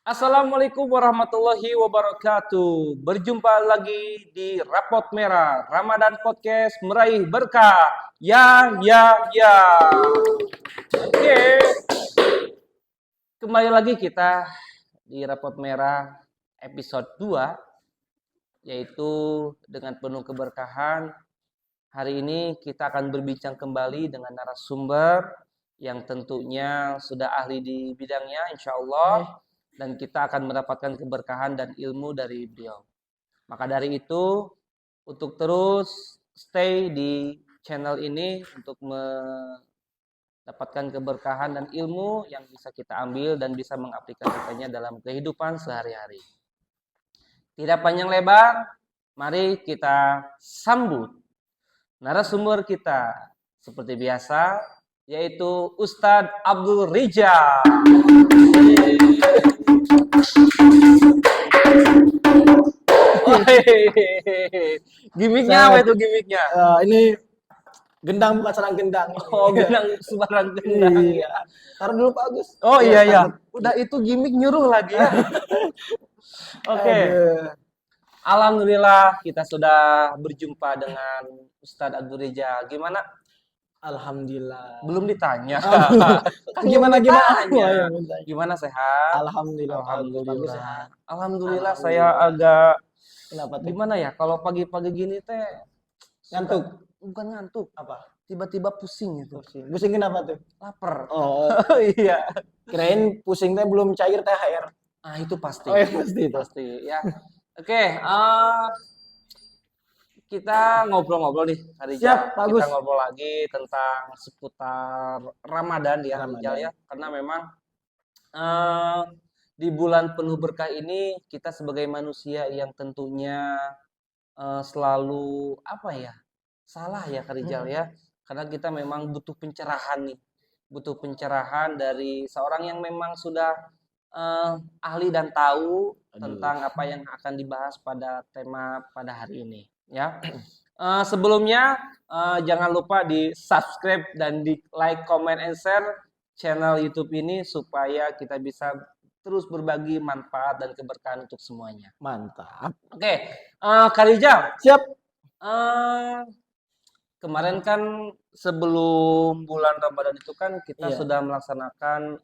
Assalamualaikum warahmatullahi wabarakatuh. Berjumpa lagi di Rapot Merah Ramadan Podcast Meraih Berkah. Ya. Oke, kembali lagi kita di Rapot Merah episode 2, yaitu dengan penuh keberkahan. Hari ini kita akan berbincang kembali dengan narasumber yang tentunya sudah ahli di bidangnya, insya Allah. Dan kita akan mendapatkan keberkahan dan ilmu dari beliau. Maka dari itu, untuk terus stay di channel ini untuk mendapatkan keberkahan dan ilmu yang bisa kita ambil dan bisa mengaplikasikannya dalam kehidupan sehari-hari. Tidak panjang lebar, mari kita sambut narasumber kita seperti biasa, yaitu Ustadz Abdul Rijal. Gimiknya apa itu gimiknya? Ini gendang bukan sarang gendang. Oh, gendang sembarang gendang. Iya. Taruh dulu Pak Agus. Oh iya. Udah itu gimik nyuruh lagi ya. Oke. Alhamdulillah kita sudah berjumpa dengan Ustadz Abdul Rijal. Gimana? Alhamdulillah. Belum ditanya. Kan gimana? Gimana sehat? Alhamdulillah. Alhamdulillah saya agak Kenapa tuh? gimana ya? Kalau pagi-pagi gini teh Ngantuk. bukan ngantuk, Apa? tiba-tiba pusing gitu. Pusing kenapa tuh? Lapar. Oh, Iya. kirain pusing teh belum cair THR. Ah, itu pasti. Oh, ya pasti itu. Pasti ya. Oke, kita ngobrol-ngobrol nih hari Siap, bagus. Kita ngobrol lagi tentang seputar Ramadan ya, Ramadan. Rijal ya. Karena memang di bulan penuh berkah ini kita sebagai manusia yang tentunya selalu apa ya? Salah ya, Kak Rijal ya. Karena kita memang butuh pencerahan nih. Butuh pencerahan dari seorang yang memang sudah ahli dan tahu tentang apa yang akan dibahas pada tema pada hari ini ya. Sebelumnya jangan lupa di subscribe dan di like, comment, and share channel YouTube ini supaya kita bisa terus berbagi manfaat dan keberkahan untuk semuanya. Mantap. Oke, Kak Rijal. Siap. Kemarin kan sebelum bulan Ramadan itu kan kita sudah melaksanakan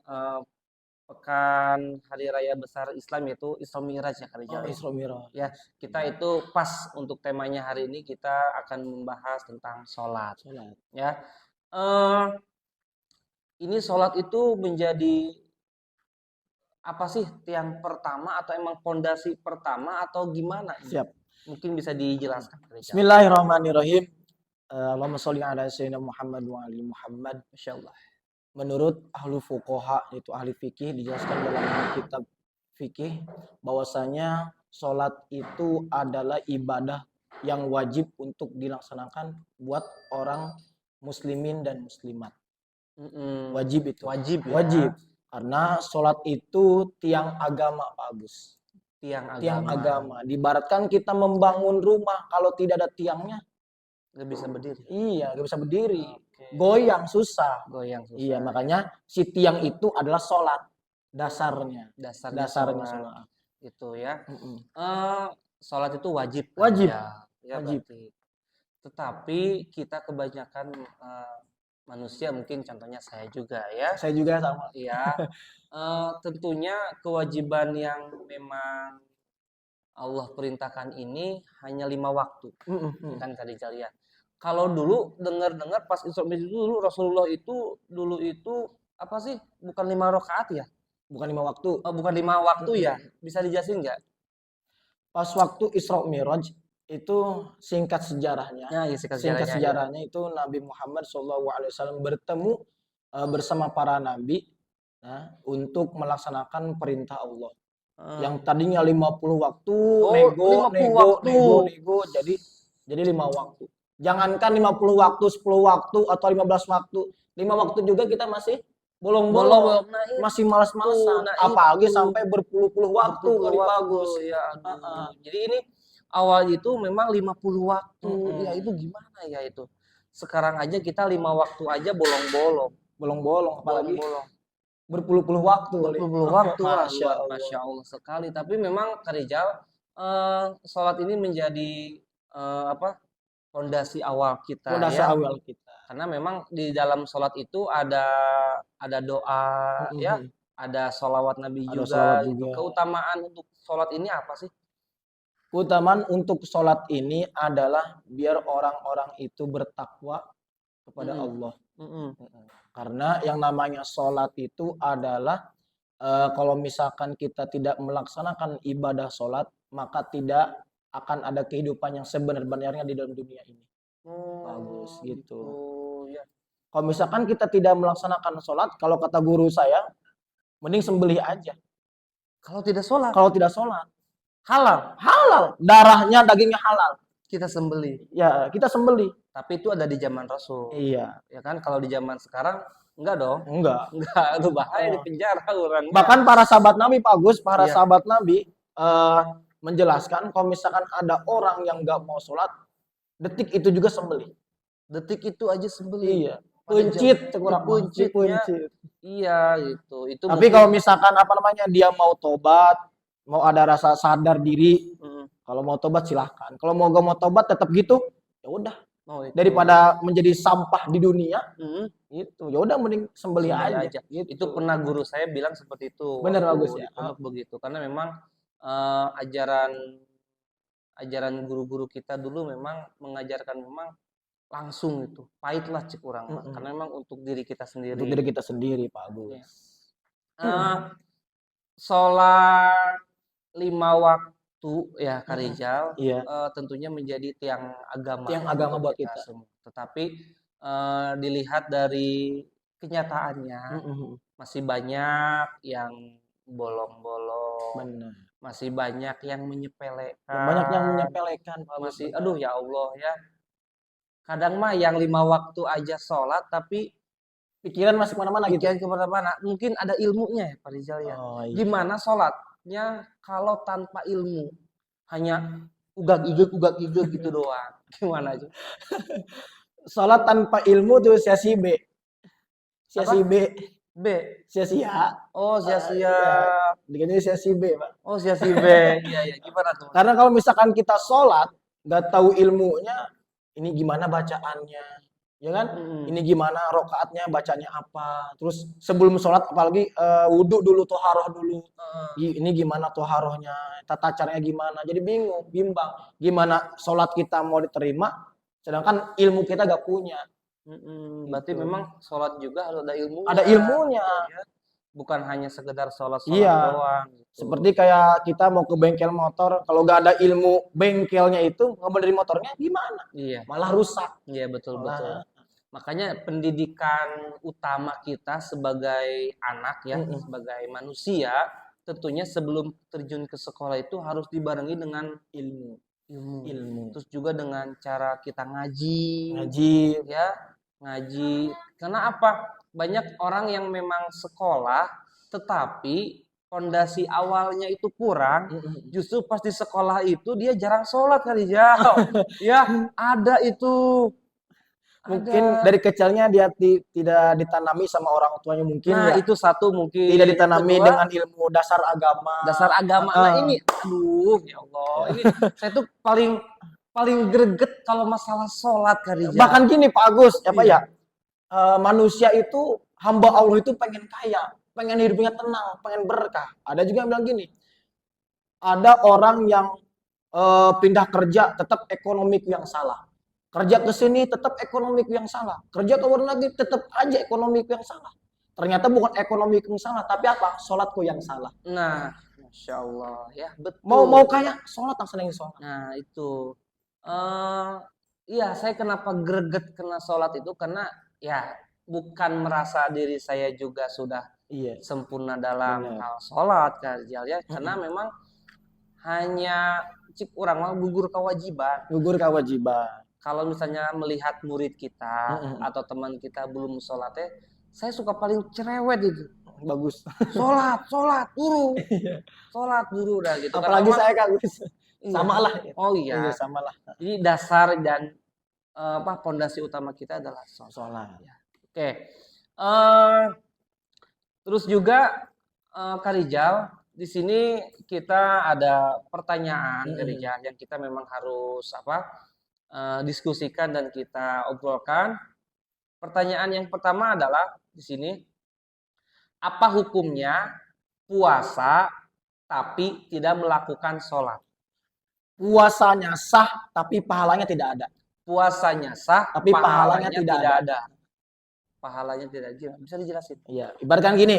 pekan hari raya besar Islam, yaitu Isra Mi'raj ya, Kak Rijal. Isra Mi'raj. Ya, kita itu pas untuk temanya hari ini kita akan membahas tentang sholat. Ya, ini sholat itu menjadi apa sih, tiang pertama atau emang pondasi pertama atau gimana? Siap. Mungkin bisa dijelaskan, Kak Rijal. Bismillahirrahmanirrahim. Allahumma sholli ala sayyidina Muhammad wa ali Muhammad. Masyaallah. Menurut ahli fuqaha, yaitu ahli fikih, dijelaskan dalam kitab fikih bahwasanya sholat itu adalah ibadah yang wajib untuk dilaksanakan buat orang muslimin dan muslimat. Wajib itu. Wajib. Ya? Wajib. Karena sholat itu tiang agama, Pak Agus. Tiang agama. Diibaratkan kita membangun rumah, kalau tidak ada tiangnya nggak bisa berdiri. Iya, nggak bisa berdiri. Goyang susah. Iya, makanya si tiang itu adalah sholat. Dasarnya sholat. Itu ya. Sholat itu wajib. Wajib. Ya, wajib. Tetapi kita kebanyakan manusia, mungkin contohnya saya juga ya. Saya juga sama. Iya. Tentunya kewajiban yang memang Allah perintahkan ini hanya 5 waktu. Kan tadi lihat. Kalau dulu dengar pas Isra Mi'raj dulu Rasulullah itu apa sih? Bukan 5 rakaat ya? Bukan 5 waktu. Bukan 5 waktu ya? Bisa dijelasin nggak? Pas waktu Isra Mi'raj itu singkat sejarahnya. Ya, singkat sejarahnya itu Nabi Muhammad SAW bertemu bersama para nabi untuk melaksanakan perintah Allah. Yang tadinya 50 waktu, nego, jadi 5 waktu. Jangankan 50 waktu, 10 waktu, atau 15 waktu. 5 waktu juga kita masih bolong-bolong. Masih malas-malasan. Apalagi sampai berpuluh-puluh waktu kali bagus. Ya, jadi ini awal itu memang 50 waktu. Ya itu gimana ya itu? Sekarang aja kita 5 waktu aja bolong-bolong. Apalagi berpuluh-puluh waktu kali. Berpuluh waktu lah, Masya Allah. Masya Allah sekali. Tapi memang Kak Rijal, sholat ini menjadi apa, fondasi awal kita Fondasi ya. awal kita. Karena memang di dalam sholat itu ada doa ya, Mm-mm. ada sholawat Nabi Ada juga sholawat gitu. juga. Keutamaan untuk sholat ini apa sih? Keutamaan untuk sholat ini adalah biar orang-orang itu bertakwa kepada Mm-mm. Allah. Mm-mm. Karena yang namanya sholat itu adalah kalau misalkan kita tidak melaksanakan ibadah sholat, maka tidak akan ada kehidupan yang sebenar-benarnya di dalam dunia ini. Bagus gitu. Gitu ya. Kalau misalkan kita tidak melaksanakan sholat, kalau kata guru saya, mending sembelih aja. Kalau tidak sholat, Kalau tidak sholat, halal halal. Darahnya, dagingnya halal. kita sembelih. Ya, kita sembelih. Tapi itu ada di zaman Rasul. Iya, Ya kan, kalau di zaman sekarang enggak dong. enggak. Enggak, itu bahaya di Oh. penjara orang. Bahkan para sahabat Nabi, Pak Gus, para Iya. sahabat Nabi menjelaskan kalau misalkan ada orang yang nggak mau sholat, detik itu juga sembelih. Detik itu aja sembelih. Iya. Pada Pencit, jam- kurang dipencitnya. pencit. Iya gitu. Itu Tapi mungkin- kalau misalkan apa namanya dia mau tobat, mau ada rasa sadar diri, Mm. kalau mau tobat silahkan. Kalau mau gak mau tobat tetap gitu, ya udah. Oh, itu. Daripada menjadi sampah di dunia, Mm. itu ya udah mending sembelih Sembelih aja. Gitu. Itu pernah guru saya bilang seperti itu. Bener, waktu bagus di ya. pondok begitu. Karena memang ajaran guru-guru kita dulu memang mengajarkan memang langsung itu. Pahitlah cek orang mah. Mm-mm. Karena memang untuk diri kita sendiri. Untuk diri kita sendiri, Pak Agus. Iya. Sholat 5 waktu ya Kak Rijal, Iya. tentunya menjadi tiang agama. Tiang agama untuk buat kita. semua. Tetapi dilihat dari kenyataannya Mm-mm. masih banyak yang bolong-bolong, Benar. masih banyak yang menyepelekan, Banyak yang menyepelekan, Pak Agus. masih, aduh ya Allah ya. Kadang mah yang 5 waktu aja sholat tapi Pikiran masih kemana-mana gitu. pikiran kemana-mana. Mungkin ada ilmunya ya Pak Rizal ya. Oh, iya. Gimana sholatnya kalau tanpa ilmu? Hanya ugag igeg gitu doang. Gimana aja? Sholat tanpa ilmu tuh sia-sia B. Sia-sia B. B. Sia-sia. Oh sia-sia. Iya. Dikasih sia-sia B, Pak. Oh sia-sia B. Iya ya. Gimana tuh? Karena kalau misalkan kita sholat, nggak tahu ilmunya, ini gimana bacaannya, ya kan? Mm-mm. Ini gimana rokaatnya, bacanya apa. Terus sebelum sholat, apalagi wudhu dulu, toharoh dulu. Ini gimana toharohnya, tata caranya gimana. Jadi bingung, bimbang. Gimana sholat kita mau diterima, sedangkan ilmu kita gak punya. Berarti Gitu. memang sholat juga harus ada ilmunya. Ada ilmunya. gitu ya. Bukan hanya sekedar sholat Iya. doang. Gitu. Seperti kayak kita mau ke bengkel motor, kalau gak ada ilmu bengkelnya itu, ngebenerin motornya gimana? Iya, Malah rusak. iya betul Malah- betul. Makanya pendidikan utama kita sebagai anak ya, Mm-mm. sebagai manusia, tentunya sebelum terjun ke sekolah itu harus dibarengi dengan Ilmu. ilmu. Terus juga dengan cara kita ngaji, Ngaji. ya, ngaji. Karena apa? Banyak orang yang memang sekolah tetapi fondasi awalnya itu kurang. Justru pas di sekolah itu dia jarang sholat kali ya. Ya, ada itu. Mungkin Ada. dari kecilnya dia tidak ditanami sama orang tuanya mungkin Nah, ya. itu satu mungkin. Tidak ditanami Kedua, dengan ilmu dasar agama. dasar agama. Nah, ini aduh ya Allah. Ini saya tuh paling greget kalau masalah sholat kali ya. Bahkan gini Pak Agus, apa Iya. ya? Manusia itu hamba Allah itu pengen kaya, pengen hidupnya tenang, pengen berkah. Ada juga yang bilang gini. Ada orang yang pindah kerja tetap ekonomiku yang salah. Kerja ke sini tetap ekonomiku yang salah. Kerja ke luar negeri tetap aja ekonomiku yang salah. Ternyata bukan ekonomiku yang salah, tapi apa? Sholatku yang salah. Nah, Masya Allah ya betul. Mau kaya, sholat langsung yang sholat. Nah itu, iya saya kenapa greget kena sholat itu karena ya bukan merasa diri saya juga sudah Iya. sempurna dalam Benar. hal sholat Kak ya, karena memang hanya cik orang mah gugur kewajiban. Gugur kewajiban. Kalau misalnya melihat murid kita Mm-mm. atau teman kita belum sholatnya, saya suka paling cerewet itu. Bagus. Sholat buru, sholat buru dah gitu. Karena Apalagi memang- saya Kak Gus. iya. Sama lah. Oh iya. Iya, sama lah. Jadi dasar dan pondasi utama kita adalah sholat. Sholat. Oke. Terus juga Kak Rijal, di sini kita ada pertanyaan Kak Mm-mm. Rijal yang kita memang harus diskusikan dan kita obrolkan. Pertanyaan yang pertama adalah di sini, apa hukumnya puasa tapi tidak melakukan sholat? Puasanya sah tapi pahalanya tidak ada. Puasanya sah, Tapi pahalanya pahalanya tidak tidak ada. ada. Pahalanya tidak ada. Bisa dijelasin? Iya, ibaratkan gini,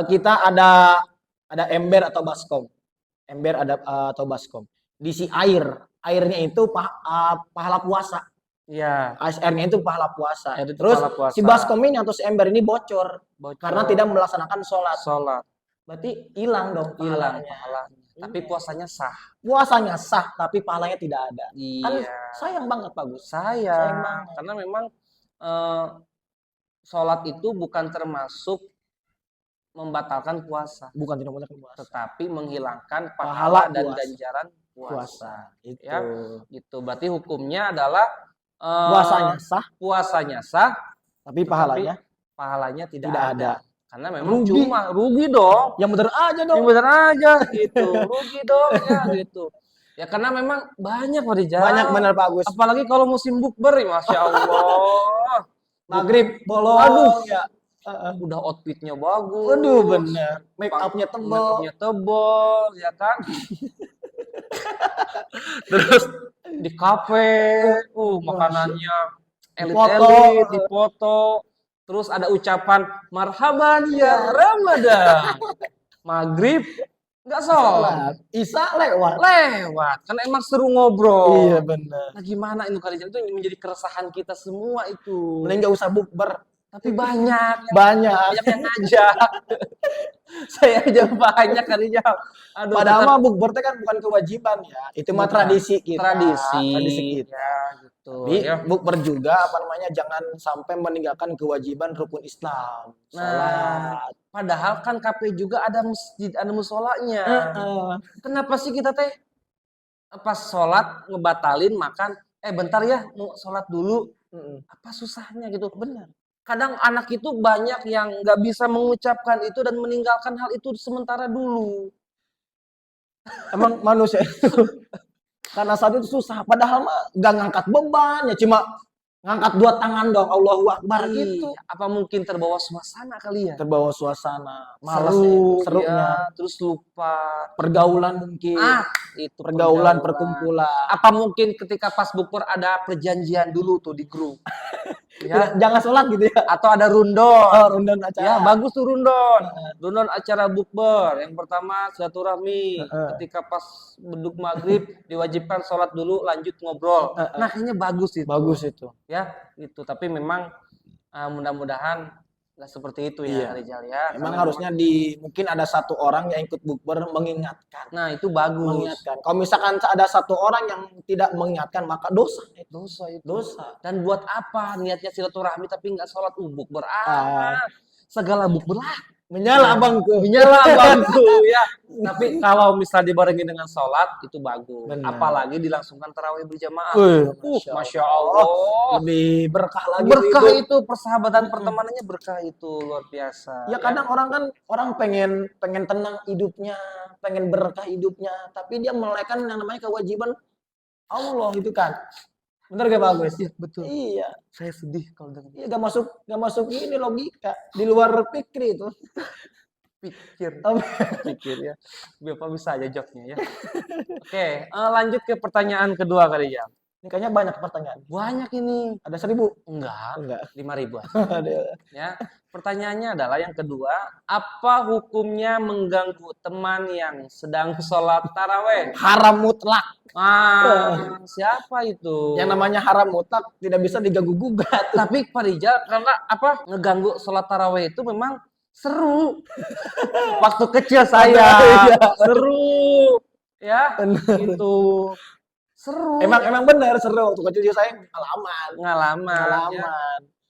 kita ada ember atau baskom. Ember atau baskom. Diisi air. Airnya itu pahala puasa. Iya, Airnya itu pahala puasa. air itu Terus pahala si puasa. baskom ini atau si ember ini bocor karena Bocor, tidak melaksanakan sholat. sholat, Berarti hilang dong hilang pahalanya. pahalanya. Tapi Iya. puasanya sah. Puasanya sah tapi pahalanya tidak ada. Kan Iya, sayang banget Pak Gus. Sayang sayang. banget. Karena memang eh, sholat itu bukan termasuk membatalkan puasa, Bukan tidak boleh puasa. tetapi menghilangkan Pahala pahala dan puasa. ganjaran Puasa. puasa. Itu. Ya, gitu. Berarti hukumnya adalah Puasanya sah puasanya sah, tapi tetapi pahalanya tidak tidak ada. ada. Karena memang Rugi. cuma rugi dong. Yang bener aja Yang dong. bener aja gitu. Rugi dong ya gitu. Ya karena memang banyak Pak Rijal. Banyak bener Pak Gus. Apalagi kalau musim bukber, Masya Allah. Maghrib bolong. Aduh, Ya. udah outfitnya bagus. Waduh bener. Make upnya Make tebel. upnya tebel, ya kan? Terus di kafe, makanannya elit-elit, dipoto. Terus ada ucapan marhaban ya Ramadan. Maghrib nggak sholat, Isa lewat. kan emang seru ngobrol. Iya bener. Nah gimana itu kali itu menjadi keresahan kita semua itu. Mending gak usah bukber. Tapi banyak Banyak. yang ngajak. Saya aja banyak kali ya. Aduh, Padahal mah bukber teh kan bukan kewajiban ya. Itu mah bukan. tradisi kita. Tradisi kita. ya, gitu. Tapi Ya. bukber juga jangan sampai meninggalkan kewajiban rukun Islam. Sholat. Padahal kan KP juga ada masjid, ada musolanya. Kenapa sih kita teh pas sholat ngebatalin makan? Bentar ya, mau sholat dulu. Apa susahnya gitu? Benar. Kadang anak itu banyak yang nggak bisa mengucapkan itu dan meninggalkan hal itu sementara dulu. Emang manusia itu karena saat itu susah. Padahal mah gak ngangkat beban ya, cuma ngangkat dua tangan dong, Allahu Akbar gitu. Apa mungkin terbawa suasana kali ya? Terbawa suasana, malas Ya, serunya, terus lupa pergaulan mungkin. Itu pergaulan, perkumpulan. Apa mungkin ketika pas bukber ada perjanjian dulu tuh di grup? Ya, Jangan sholat gitu ya. atau ada rundon. Rundon acara. Ya, bagus tuh rundon. Rundon acara bukber. Yang pertama silaturahmi. Ketika pas beduk maghrib diwajibkan sholat dulu, lanjut ngobrol. Nah, kayaknya bagus itu. Bagus itu. Ya, itu. Tapi memang mudah-mudahan nggak seperti itu ya, Rijal ya. Memang harusnya mungkin ada satu orang yang ikut bukber mengingatkan. Nah, itu bagus. Mengingatkan. Kalau misalkan ada satu orang yang tidak mengingatkan, maka dosa. Dosa itu. Dosa. Dan buat apa niatnya silaturahmi tapi nggak sholat bukber? Segala bukber lah. Menyala abangku. Menyala abangku ya. Tapi kalau misal dibarengi dengan sholat itu bagus. Benar. Apalagi dilangsungkan tarawih berjamaah. Masya Allah. Lebih berkah lagi. Berkah itu persahabatan pertemanannya berkah itu luar biasa. Ya kadang orang pengen tenang hidupnya, pengen berkah hidupnya, tapi dia melewatkan yang namanya kewajiban Allah itu kan. Bener gak bagus? Iya, betul. Iya. Saya sedih kalau dengar. Iya gak masuk ini logika, di luar pikir itu. Pikir ya. Bapak bisa aja jawabnya ya. Oke, lanjut ke pertanyaan kedua kali ya. Ini kayaknya banyak pertanyaan. Banyak ini. Ada 1000? Enggak. 5.000. Ada. Ya. Pertanyaannya adalah yang kedua, apa hukumnya mengganggu teman yang sedang sholat taraweh? Haram mutlak. Siapa itu? Yang namanya haram mutlak tidak bisa diganggu gugat. Tapi Pak Rijal, karena apa? Ngeganggu sholat taraweh itu memang seru. Waktu kecil saya seru. Ya, itu seru. Emang benar seru. Waktu kecil saya Ngalaman. Ya.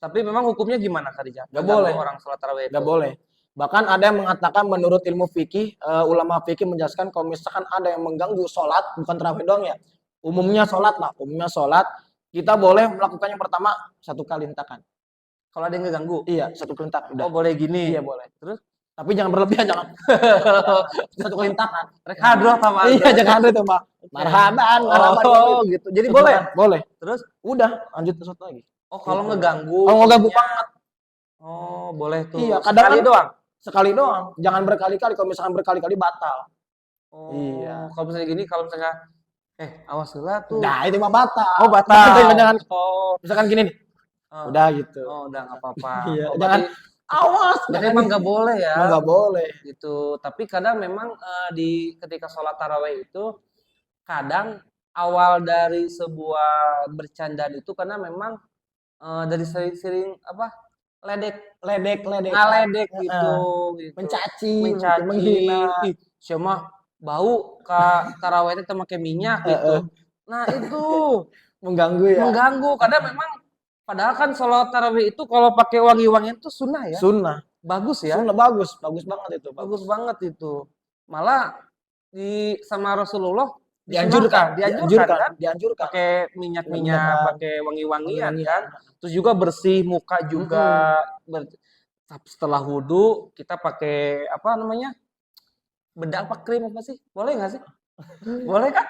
Tapi memang hukumnya gimana Kak Rijal? Gak boleh. Orang sholat taraweh itu. Gak boleh. Bahkan ada yang mengatakan menurut ilmu fikih, ulama fikih menjelaskan kalau misalkan ada yang mengganggu sholat, bukan tarawih doang ya, umumnya sholat, kita boleh melakukan yang pertama 1 kali hentakan. Kalau ada yang ngeganggu? Iya, 1 kali hentakan. Oh boleh gini? Iya boleh. Terus? Tapi jangan berlebihan, jangan satu kointakan. Rek hadroh sama Iya, jangan itu mah. Marhaban, marhaban Oh, gitu. gitu. Jadi Satu boleh? kan, boleh. Terus? Udah, lanjut ke satu lagi. Oh, kalau Gitu. ngeganggu Kalau ngeganggu maksudnya. banget, Oh, boleh tuh. iya, kadang Sekali kan doang? sekali doang. Jangan berkali-kali. Kalau misalkan berkali-kali batal. Oh, Iya. kalau misalnya gini, kalau misalnya, awas lah tuh. Nah, itu mah batal. Oh, batal. Jangan, Oh, misalkan gini nih, oh, udah gitu. oh, udah nggak apa-apa. Iya, Oh, jangan berarti, awas, berarti jangan emang nggak boleh ya, emang nggak boleh. gitu. Tapi kadang memang ketika sholat taraweh itu, kadang awal dari sebuah bercandaan itu karena memang dari sering-sering apa Ledek-ledek, ngaledek heeh, gitu mencaci, mencaci menghina, ih siapa bau ka taraweh teh teu make minyak heeh, gitu. Nah itu mengganggu ya. mengganggu karena memang padahal kan sholat tarawih itu kalau pakai wangi-wangian itu sunnah ya. Sunnah, Bagus ya. sunnah bagus, bagus banget itu, Bagus bagus. banget itu. Malah sama Rasulullah Dianjurkan, dianjurkan kan dianjurkan. pakai Minyak-minyak, minyak-minyak, pakai wangi-wangian wangi-wangian. kan. Terus juga bersih muka juga. Setelah wudhu kita pakai apa namanya? Bedak apa krim apa sih? Boleh nggak sih? Boleh kan?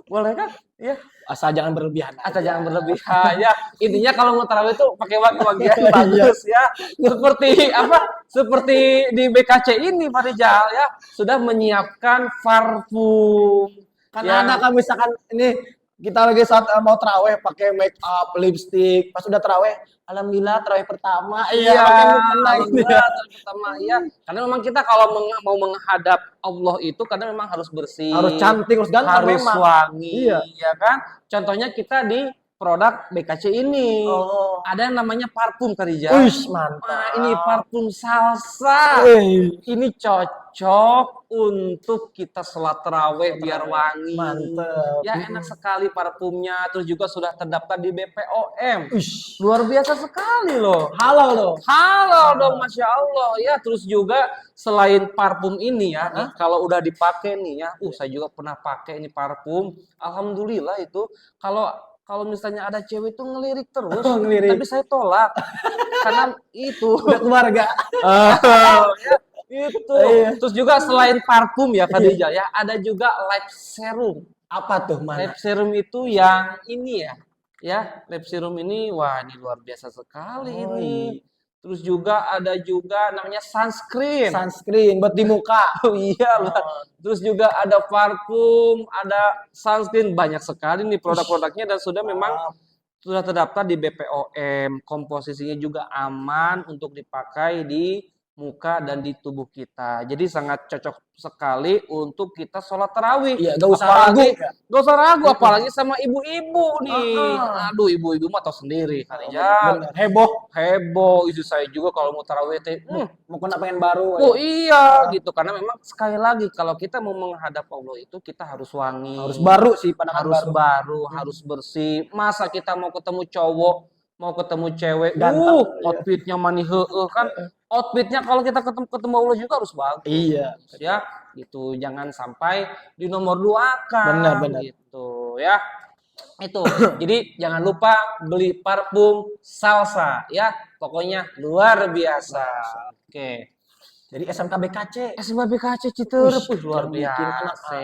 Boleh kan? Iya. Asal jangan berlebihan Atau aja. jangan berlebihan ya. Intinya kalau mau tarawih itu pakai wangi-wangian Iya. bagus ya. Seperti apa? Seperti di BKC ini Pak Rijal ya, sudah menyiapkan parfum. Kan Ya. ada kan misalkan ini kita lagi saat mau taraweh pakai make up, lipstick, pas udah taraweh, alhamdulillah taraweh pertama, Iya, pakai mukena gitu ya. alhamdulillah pertama ya. Karena memang kita kalau mau menghadap Allah itu karena memang harus bersih, Harus cantik, harus ganteng harus memang. wangi, Iya. ya kan? Contohnya kita di produk BKC ini. Oh. Ada yang namanya parfum Kak Rijal. Wih, mantap. Nah, ini parfum salsa. Wih, Ini cocok untuk kita sholat taraweh biar wangi. mantap. Ya enak sekali parfumnya. Terus juga sudah terdaftar di BPOM. Wih, Luar biasa sekali loh. halal loh. Halo dong, Masya Allah ya. Terus juga selain parfum ini ya, nih, kalau udah dipakai nih ya, saya juga pernah pakai ini parfum. Alhamdulillah itu kalau misalnya ada cewek itu ngelirik terus, Ngelirik. tapi saya tolak karena itu. Udah keluarga. Ya, itu. Iya. Terus juga selain parfum ya Khadijah ya, ada juga lip serum. Apa tuh, mana? Lip serum itu yang ini ya lip serum ini wah ini luar biasa sekali Oh, ini. iya. Terus juga ada juga namanya sunscreen. Sunscreen buat di muka. Oh iya luar. Terus juga ada parfum, ada sunscreen, banyak sekali nih produk-produknya dan sudah terdaftar di BPOM. Komposisinya juga aman untuk dipakai di muka dan di tubuh kita. Jadi sangat cocok sekali untuk kita sholat tarawih. Iya, gak usah ragu. Gak usah ragu, apalagi sama ibu-ibu nih. Aduh, ibu-ibu mah tahu sendiri kan ya. Bener. Heboh. Heboh, istri saya juga kalau mau tarawih teh. Mau kena pengen baru. Oh iya gitu karena memang sekali lagi kalau kita mau menghadap Allah itu kita harus wangi. Harus baru sih, pandangan Harus baru. baru, harus bersih. Masa kita mau ketemu cowok, mau ketemu cewek, Ganteng, iya. outfitnya mani heueuh kan. Outfitnya kalau kita ketemu Allah juga harus bagus. Iya. Ya, gitu. Jangan sampai di nomor 2-kan. Benar. Gitu ya. Itu. Jadi jangan lupa beli parfum salsa ya. Pokoknya luar biasa. Oke. Jadi SMK BKC. SMBKC Citerep luar bikin anak. biasa.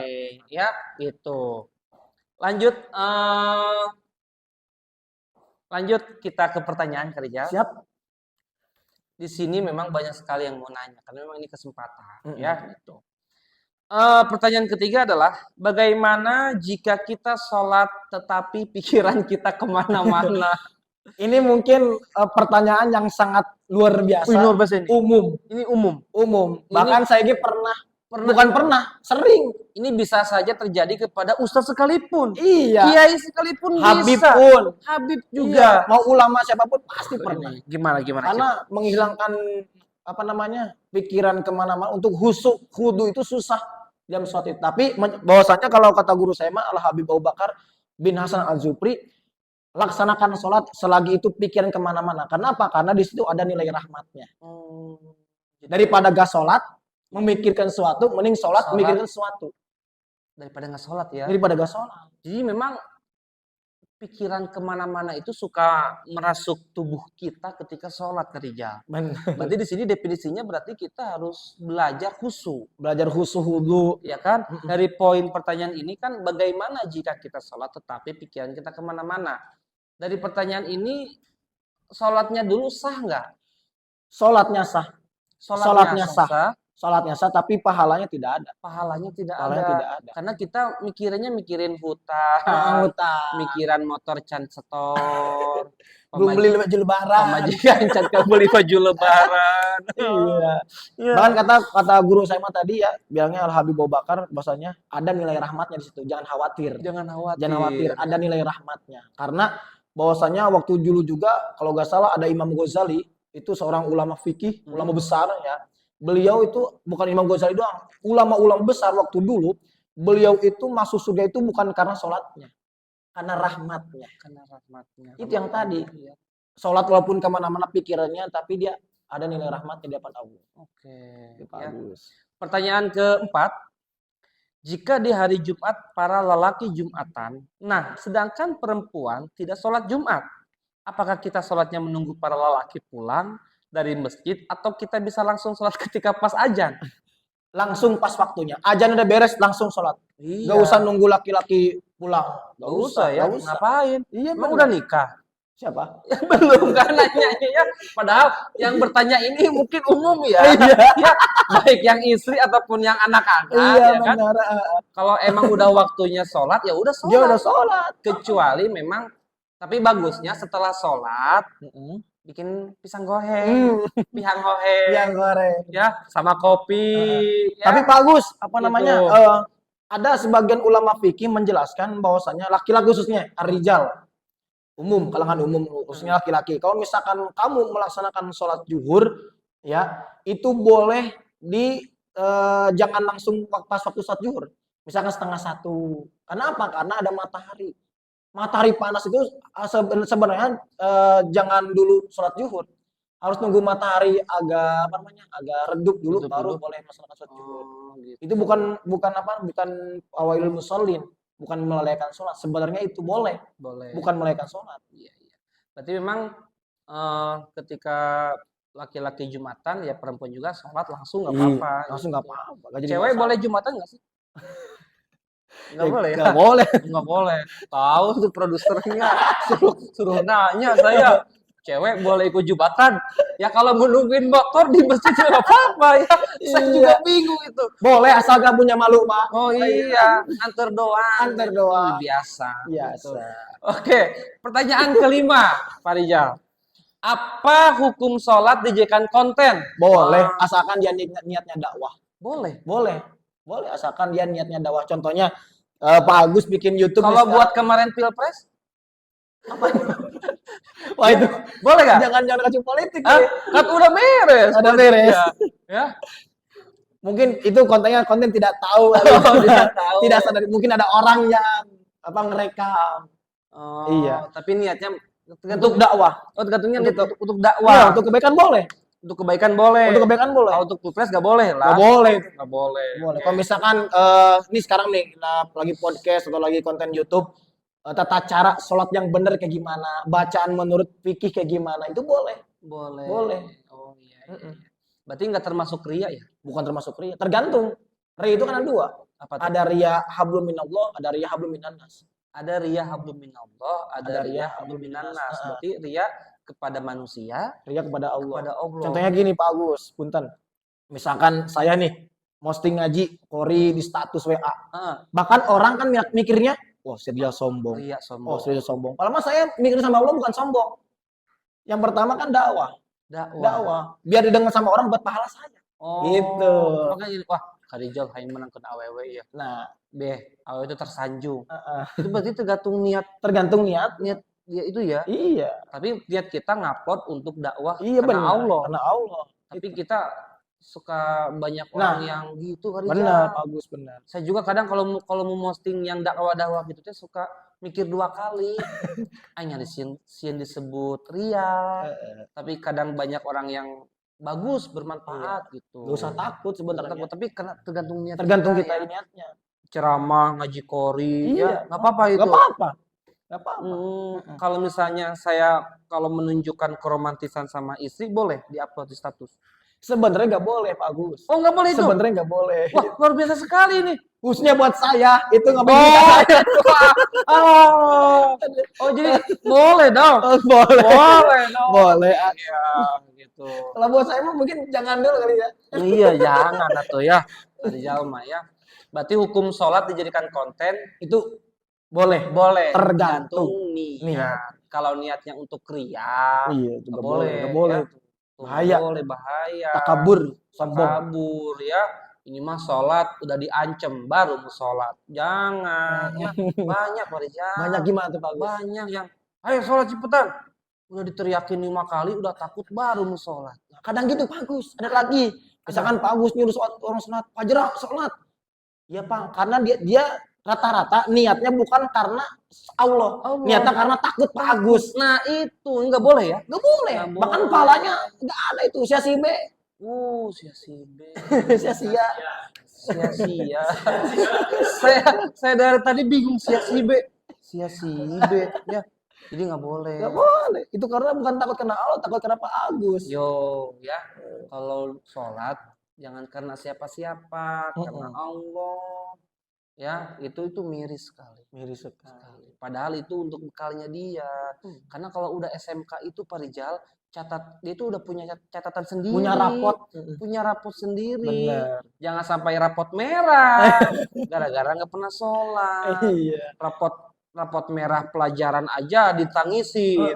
Ya, gitu. Lanjut kita ke pertanyaan Kak Rijal. Siap. Di sini memang banyak sekali yang mau nanya karena memang ini kesempatan ya gitu. Pertanyaan ketiga adalah bagaimana jika kita sholat tetapi pikiran kita kemana-mana? Ini mungkin pertanyaan yang sangat luar biasa. Luar biasa ini. Umum. Ini umum. Bahkan saya pernah sering. Ini bisa saja terjadi kepada ustadz sekalipun. Iya. Kiai sekalipun Habib bisa. pun. Habib Iya. juga. Mau ulama siapapun pasti pernah. Gimana? Karena menghilangkan pikiran kemana-mana untuk khudu itu susah dalam sholat itu. Tapi bahwasanya kalau kata guru saya mah Al Habib Abu Bakar bin Hasan Al Zupri, laksanakan sholat selagi itu pikiran kemana-mana. Kenapa? Karena di situ ada nilai rahmatnya. Daripada gak sholat memikirkan sesuatu, mending sholat memikirkan sesuatu. Daripada nggak sholat ya. Daripada gak sholat. Jadi memang pikiran kemana-mana itu suka merasuk tubuh kita ketika sholat Rijal. Benar. Berarti di sini definisinya berarti kita harus belajar khusyuk, Belajar khusyuk wudu. ya kan? Dari poin pertanyaan ini kan bagaimana jika kita sholat tetapi pikiran kita kemana-mana. Dari pertanyaan ini sholatnya dulu sah nggak? Sholatnya sah. Sholatnya sah. sah, Sholatnya sah, tapi pahalanya tidak ada. pahalanya tidak Pahalanya ada. tidak ada. Karena kita mikirin hutang, Utang. mikiran motor can setor, Belum beli baju lebaran. pemajikan can beli baju lebaran. Iya. Iya. Bahkan kata guru saya mah tadi ya, bilangnya Al Habib Abu Bakar bahwasanya ada nilai rahmatnya di situ. Jangan khawatir. Jangan khawatir. Jangan khawatir, ada nilai rahmatnya. Karena bahwasanya waktu dulu juga kalau nggak salah ada Imam Ghazali, itu seorang ulama fikih, ulama besar ya. Beliau itu bukan Imam Ghazali doang, ulama-ulama besar waktu dulu, beliau itu masuk surga itu bukan karena sholatnya, karena rahmatnya. Karena rahmatnya. Itu yang tadi. Iya. Sholat walaupun kemana-mana pikirannya, tapi dia ada nilai rahmatnya di hadapan Allah. Oke. Itu Ya. bagus. Pertanyaan keempat, jika di hari Jumat para lelaki Jumatan, nah sedangkan perempuan tidak sholat Jumat, apakah kita sholatnya menunggu para lelaki pulang dari masjid atau kita bisa langsung sholat ketika pas azan? Langsung pas waktunya. Azan udah beres, langsung sholat. Iya. Gak usah nunggu laki-laki pulang. Gak usah ya. Gak usah. Ngapain? Iya, Emang bener. udah nikah? Siapa? Ya, belum kan nanyanya ya. Padahal yang bertanya ini mungkin umum ya. Iya. Ya, baik yang istri ataupun yang anak-anak Iya, ya kan. benar. Kalau emang udah waktunya sholat ya udah sholat. Dia udah sholat. Kecuali memang, tapi bagusnya setelah sholat bikin pisang goreng, pihang goreng, Yang goreng. ya sama kopi. Ya. Tapi bagus, apa Gitu. namanya? Ada sebagian ulama fikih menjelaskan bahwasanya laki-laki khususnya ar-rijal, umum, kalangan umum khususnya laki-laki. Kalau misalkan kamu melaksanakan sholat zuhur, ya itu boleh jangan langsung pas waktu sholat zuhur. Misalkan 12:30. Karena apa? Karena ada matahari. Matahari panas itu sebenarnya jangan dulu sholat zuhur. Harus nunggu matahari agak redup dulu Redup baru dulu. boleh melaksanakan sholat zuhur. Gitu. Itu bukan awailul musallin, bukan melalaikan sholat. Sebenarnya itu boleh, Boleh. bukan melalaikan sholat. Iya. Berarti memang ketika laki-laki Jumatan ya perempuan juga sholat langsung nggak apa-apa. Langsung nggak apa-apa. Nggak jadi Cewek masalah. boleh Jumatan nggak sih? Nggak boleh ya? Nggak boleh. Nggak boleh. Tahu tuh produsernya suruh nanya saya. Cewek boleh ikut Jumatan. Ya kalau menungguin motor di masjid nggak apa-apa ya. Saya Iya. juga bingung itu. Boleh asal nggak punya malu, Pak. Oh iya, antar doang. Antar doang. Biasa. Biasa. Gitu. Oke, pertanyaan kelima, Pak Rijal. Apa hukum sholat dijadikan konten? Boleh, asalkan dia niatnya dakwah. Boleh. Boleh asalkan dia niatnya dakwah. Contohnya Pak Agus bikin YouTube. Kalau buat kemarin Pilpres, wah itu boleh nggak? jangan kacau politik. Ah, kan udah beres. Udah beres. Ya. Mungkin itu konten tidak tahu. Tidak tahu. Tidak sadar. Mungkin ada orang yang ngerekam. Oh, Iya. Tapi niatnya Untuk dakwah. Oh, tergantungnya Untuk- untuk Iya, dakwah. untuk kebaikan boleh. Untuk kebaikan boleh. Untuk kebaikan boleh. Kalau untuk Pilpres nggak boleh lah. Nggak boleh. Nggak boleh. Boleh. Kalau misalkan ini sekarang nih lagi podcast atau lagi konten YouTube, tata cara sholat yang benar kayak gimana, bacaan menurut fikih kayak gimana, itu boleh. Boleh. Boleh. Oh iya. Berarti nggak termasuk ria ya? Bukan termasuk riya. Tergantung. Riya itu kan ada dua. Apa tuh? Ada riya hablum minallah, ada riya hablum minannas. Ada ria hablum minallah, ada Ada ria riya hablum hablum minannas. minannas. Berarti ria kepada manusia, Riya kepada Allah. kepada Allah. Contohnya gini Pak Agus, punten. Misalkan saya nih posting ngaji Qori di status WA. Ah, Bahkan orang kan mikirnya, wah dia sombong. ria Oh, sombong. dia sombong. Padahal mah saya mikir sama Allah bukan sombong. Yang pertama kan dakwah. Dakwah. Biar didengar sama orang buat pahala saya. Oh, Gitu. makanya jadi, wah, Karijal hayang menangkan awewe ya. Nah, Awewe itu tersanjung. heeh. Itu berarti tergantung niat Tergantung niat. dia itu ya. Iya. Tapi niat kita ngupload untuk dakwah Iya karena benar. Allah. Karena Allah. Tapi kita suka banyak orang yang gitu Karijal. Benar, bagus benar. Saya juga kadang kalau mau posting yang dakwah-dakwah gitu teh suka mikir 2 kali. Anya sieun disebut ria. Tapi kadang banyak orang yang bagus bermanfaat gitu. Gak usah takut sebenarnya. Takut, tapi karena tergantung niat Tergantung kita kita ya. niatnya. Ceramah, ngaji Qori, Iya. ya nggak apa-apa itu. Gak apa-apa. nggak apa-apa. Heeh. Kalau misalnya saya kalau menunjukkan keromantisan sama istri boleh di-upload di status? Sebenarnya nggak boleh Pak Agus. Oh, nggak boleh itu? Sebenarnya nggak boleh. Wah, luar biasa sekali nih. Khususnya buat saya itu nggak boleh Oh, saya. oh, oh jadi boleh dong. Oh, boleh. Boleh dong. Boleh. Iya, gitu. Kalau buat saya mah mungkin jangan dulu kali ya. Iya, jangan atuh ya. Dari Jalma ya. Berarti hukum sholat dijadikan konten Itu boleh. boleh, Tergantung niat. niat. Kalau niatnya untuk ria, Iya, itu nggak nggak boleh. boleh, Nggak boleh. ya. Itu. Tuh, nggak Bahaya. boleh, bahaya. Takabur, sombong. Kabur ya. Ini mah sholat udah diancem baru mau sholat. Jangan ya. Banyak Pak Rizal. Banyak gimana tuh Pak Agus? Banyak yang ayo sholat cepetan. Udah diteriakin 5 kali udah takut baru mau sholat. Kadang gitu Pak Agus. Ada lagi. Misalkan Pak Agus nyuruh orang sholat, Fajar sholat. Ya Pak, karena dia rata-rata niatnya bukan karena Allah. Niatnya karena takut Pak Agus. Nah itu nggak boleh ya? Nggak boleh. Nggak Bahkan boleh. pahalanya nggak ada itu. Sia-sia be. Sia-sia. Sia-sia. Sia-sia. saya dari tadi bingung sia-sia ya. Jadi nggak boleh. Nggak boleh. Itu karena bukan takut karena Allah, takut karena Pak Agus. Yo ya, kalau sholat jangan karena siapa-siapa, karena Allah. Ya, itu miris sekali. Miris sekali. Padahal itu untuk bekalnya dia. Karena kalau udah SMK itu Pak Rijal, dia itu udah punya catatan sendiri. Punya rapot. Punya rapot sendiri. Benar. Jangan sampai rapot merah. Gara-gara nggak pernah sholat. Iya. Rapot merah pelajaran aja ditangisin,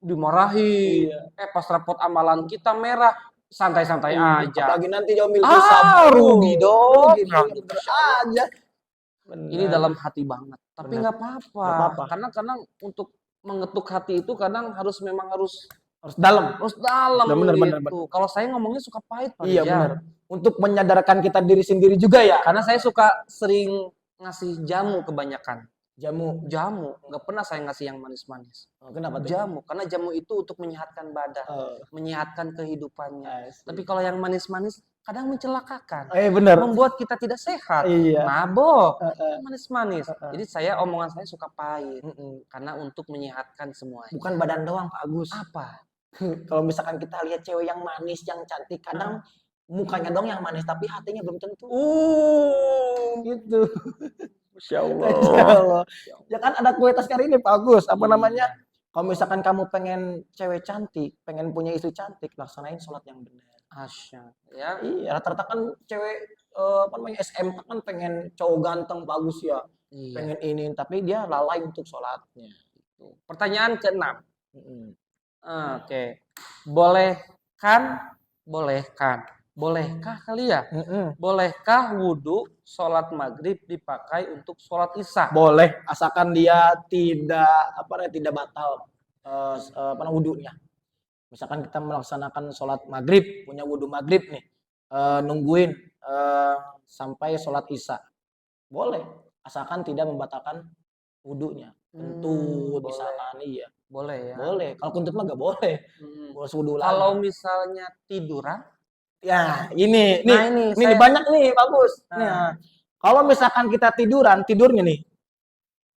dimarahin. Pas rapot amalan kita merah, santai-santai aja. Apalagi nanti diambil hisab. Rugi dong. Rugi aja. Benar. Ini dalam hati banget. Tapi nggak apa-apa. Nggak apa-apa. Karena untuk mengetuk hati itu kadang harus dalam. Benar. Kalau saya ngomongnya suka pahit, Pak Iya Rijal. benar. Untuk menyadarkan kita diri sendiri juga ya. Karena saya suka sering ngasih jamu kebanyakan. Jamu. Nggak pernah saya ngasih yang manis-manis. Oh, kenapa tuh? Jamu, karena jamu itu untuk menyehatkan badan, menyehatkan kehidupannya. Tapi kalau yang manis-manis kadang mencelakakan, benar. membuat kita tidak sehat, Iya. mabok, manis-manis. Jadi omongan saya suka pahit, karena untuk menyehatkan semuanya. Bukan badan doang Pak Agus. Apa? Kalau misalkan kita lihat cewek yang manis, yang cantik, kadang mukanya dong yang manis, tapi hatinya belum tentu. Gitu. Masya Allah. Ya kan ada kualitas kali ini Pak Agus. Apa namanya? Kalau misalkan kamu pengen cewek cantik, pengen punya istri cantik, laksanain sholat yang benar. Asya. Ya. Iya, rata-rata kan cewek SMK kan pengen cowok ganteng bagus ya. Iya. Pengen ini, tapi dia lalai untuk sholatnya. Pertanyaan ke-6. Oke. Bolehkah kali ya? Bolehkah wudhu sholat maghrib dipakai untuk sholat isya? Boleh, asalkan dia tidak batal wudhunya. Misalkan kita melaksanakan sholat maghrib, punya wudhu maghrib nih, nungguin sampai sholat isya. Boleh, asalkan tidak membatalkan wudhunya. Kentut, misalkan iya. Boleh ya? Boleh. Kalau kentut mah nggak boleh. Boleh wudhu lagi. Kalau misalnya tiduran? Ya, ini saya... banyak nih, bagus. Nah, kalau misalkan kita tidurnya nih,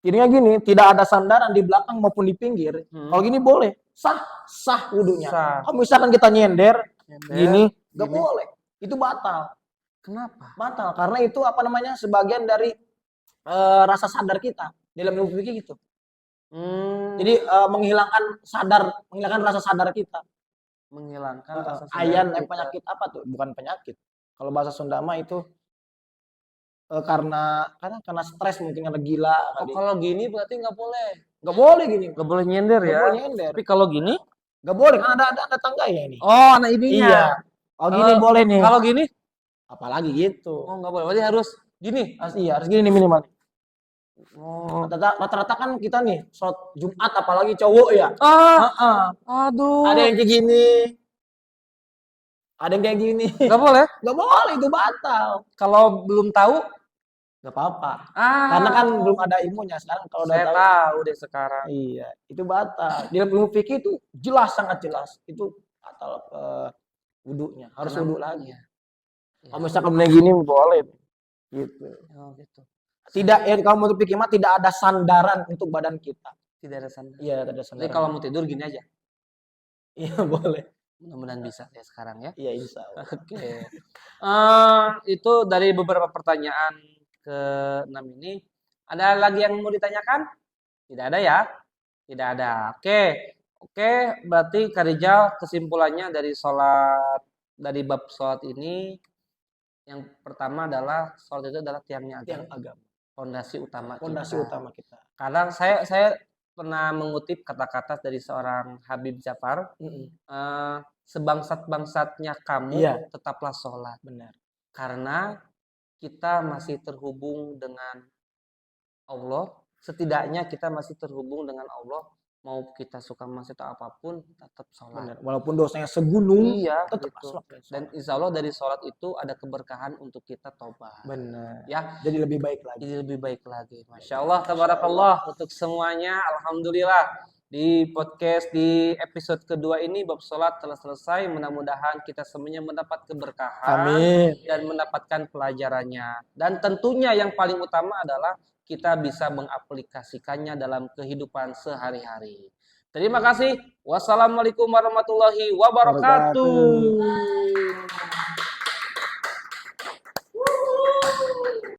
tidurnya gini, tidak ada sandaran di belakang maupun di pinggir. Kalau gini boleh, sah wudhunya. Kalau misalkan kita nyender gini, nggak boleh. Itu batal. Kenapa? Batal karena itu sebagian dari rasa sadar kita dalam ilmu fikih gitu. Jadi menghilangkan rasa sadar kita. Menghilangkan rasa sadar ayan kita. Penyakit apa tuh? Bukan penyakit. Kalau bahasa Sunda mah itu karena stres mungkin, karena gila. Kalau gini berarti nggak boleh. Nggak boleh gini. Nggak boleh nyender ya. Boleh nyender. Tapi kalau gini? Nggak boleh, kan ada tangga ya ini. Oh, anak ininya. Iya. Kalau gini boleh nih. Kalau gini? Apalagi gitu. Oh, nggak boleh. Berarti harus gini. Harus gini nih minimal. Oh. Rata-rata kan kita nih sholat Jumat apalagi cowok ya. Aduh. Ada yang kayak gini. Ada yang kayak gini. Nggak boleh? Nggak boleh, itu batal. Kalau belum tahu? Nggak apa-apa. Karena kan belum ada ilmunya. Sekarang kalau udah tahu deh sekarang. Iya, itu batal. Di ilmu fikih itu sangat jelas. Itu batal wudhunya. Harus wudhu lagi. Ya. Kalau misalkan kayak gini boleh. Gitu. Oh, gitu. Tidak, kalau menurut fikih mah tidak ada sandaran untuk badan kita. Tidak ada sandaran. Iya, ada Jadi sandaran. kalau mau tidur gini aja. Iya, boleh. Mudah-mudahan bisa ya sekarang ya. Iya, insya Allah. Oke. Itu dari beberapa pertanyaan ke-6 ini. Ada lagi yang mau ditanyakan? Tidak ada ya? Tidak ada. Oke. Oke, berarti Kak Rijal kesimpulannya dari bab sholat ini yang pertama adalah sholat itu adalah tiangnya Tiang agama, agama. fondasi utama Fondasi kita. utama kita. Kadang saya pernah mengutip kata-kata dari seorang Habib Jafar, Mm-mm. sebangsat-bangsatnya kamu Iya, tetaplah sholat. benar. Karena kita masih terhubung dengan Allah, setidaknya kita masih terhubung dengan Allah, mau kita suka masjid atau apapun, tetap sholat. Benar. Walaupun dosanya segunung, Iya, tetap gitu. aslak Dan insya Allah dari sholat itu ada keberkahan untuk kita tobat. Benar. Ya, Jadi lebih baik lagi. jadi lebih baik lagi. Masya Allah, tabarakallah untuk semuanya. Alhamdulillah di podcast di episode kedua ini bab sholat telah selesai. Mudah-mudahan kita semuanya mendapat keberkahan Amin. dan mendapatkan pelajarannya. Dan tentunya yang paling utama adalah kita bisa mengaplikasikannya dalam kehidupan sehari-hari. Terima kasih. Wassalamualaikum warahmatullahi wabarakatuh.